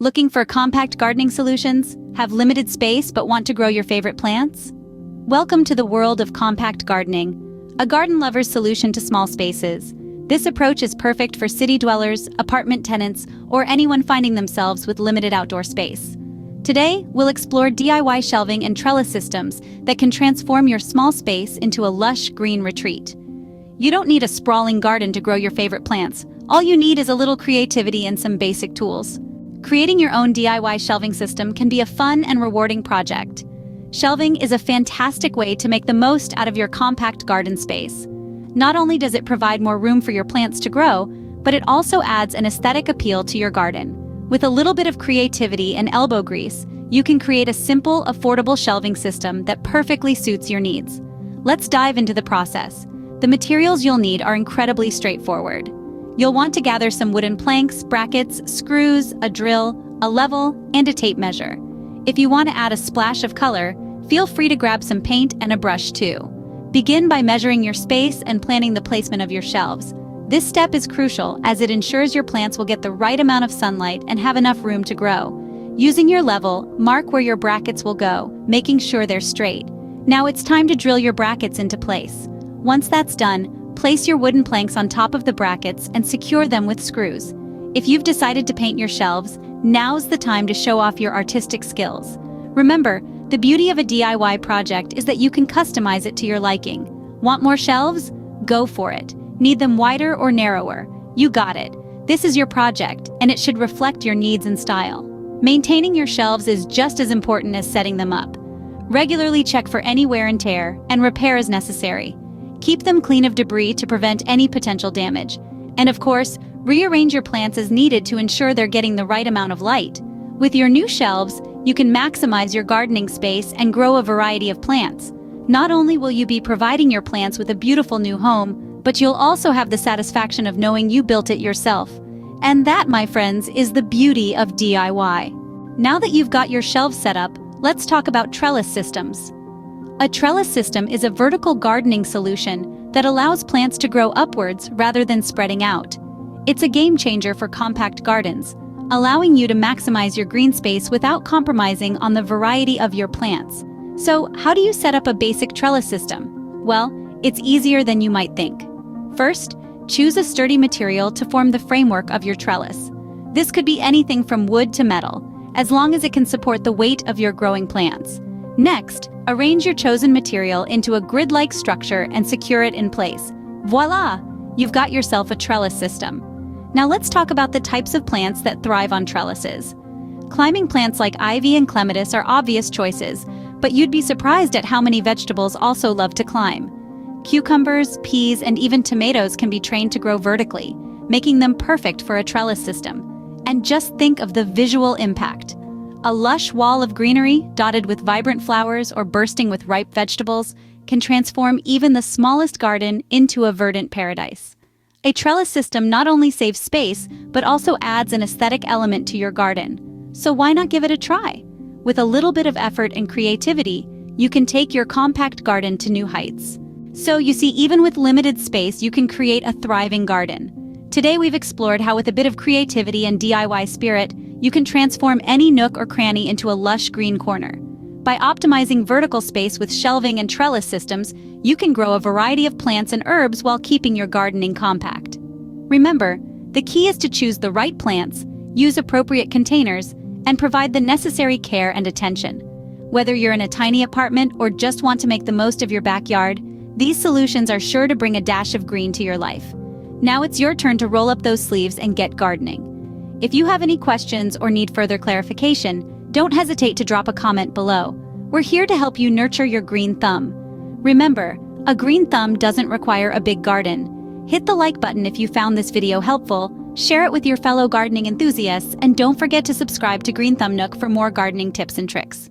Looking for compact gardening solutions? Have limited space but want to grow your favorite plants? Welcome to the world of compact gardening, a garden lover's solution to small spaces. This approach is perfect for city dwellers, apartment tenants, or anyone finding themselves with limited outdoor space. Today, we'll explore DIY shelving and trellis systems that can transform your small space into a lush green retreat. You don't need a sprawling garden to grow your favorite plants. All you need is a little creativity and some basic tools. Creating your own DIY shelving system can be a fun and rewarding project. Shelving is a fantastic way to make the most out of your compact garden space. Not only does it provide more room for your plants to grow, but it also adds an aesthetic appeal to your garden. With a little bit of creativity and elbow grease, you can create a simple, affordable shelving system that perfectly suits your needs. Let's dive into the process. The materials you'll need are incredibly straightforward. You'll want to gather some wooden planks, brackets, screws, a drill, a level, and a tape measure. If you want to add a splash of color, feel free to grab some paint and a brush too. Begin by measuring your space and planning the placement of your shelves. This step is crucial as it ensures your plants will get the right amount of sunlight and have enough room to grow. Using your level, mark where your brackets will go, making sure they're straight. Now it's time to drill your brackets into place. Once that's done, place your wooden planks on top of the brackets and secure them with screws. If you've decided to paint your shelves, now's the time to show off your artistic skills. Remember, the beauty of a DIY project is that you can customize it to your liking. Want more shelves? Go for it. Need them wider or narrower? You got it. This is your project, and it should reflect your needs and style. Maintaining your shelves is just as important as setting them up. Regularly check for any wear and tear, and repair as necessary. Keep them clean of debris to prevent any potential damage. And of course, rearrange your plants as needed to ensure they're getting the right amount of light. With your new shelves, you can maximize your gardening space and grow a variety of plants. Not only will you be providing your plants with a beautiful new home, but you'll also have the satisfaction of knowing you built it yourself. And that, my friends, is the beauty of DIY. Now that you've got your shelves set up, let's talk about trellis systems. A trellis system is a vertical gardening solution that allows plants to grow upwards rather than spreading out. It's a game changer for compact gardens, allowing you to maximize your green space without compromising on the variety of your plants. So, how do you set up a basic trellis system? Well, it's easier than you might think. First, choose a sturdy material to form the framework of your trellis. This could be anything from wood to metal, as long as it can support the weight of your growing plants. Next, arrange your chosen material into a grid-like structure and secure it in place. Voila! You've got yourself a trellis system. Now let's talk about the types of plants that thrive on trellises. Climbing plants like ivy and clematis are obvious choices, but you'd be surprised at how many vegetables also love to climb. Cucumbers, peas, and even tomatoes can be trained to grow vertically, making them perfect for a trellis system. And just think of the visual impact. A lush wall of greenery, dotted with vibrant flowers or bursting with ripe vegetables, can transform even the smallest garden into a verdant paradise. A trellis system not only saves space, but also adds an aesthetic element to your garden. So why not give it a try? With a little bit of effort and creativity, you can take your compact garden to new heights. So you see, even with limited space, you can create a thriving garden. Today we've explored how with a bit of creativity and DIY spirit, you can transform any nook or cranny into a lush green corner. By optimizing vertical space with shelving and trellis systems, you can grow a variety of plants and herbs while keeping your gardening compact. Remember, the key is to choose the right plants, use appropriate containers, and provide the necessary care and attention. Whether you're in a tiny apartment or just want to make the most of your backyard, these solutions are sure to bring a dash of green to your life. Now it's your turn to roll up those sleeves and get gardening. If you have any questions or need further clarification, don't hesitate to drop a comment below. We're here to help you nurture your green thumb. Remember, a green thumb doesn't require a big garden. Hit the like button if you found this video helpful, share it with your fellow gardening enthusiasts, and don't forget to subscribe to Green Thumb Nook for more gardening tips and tricks.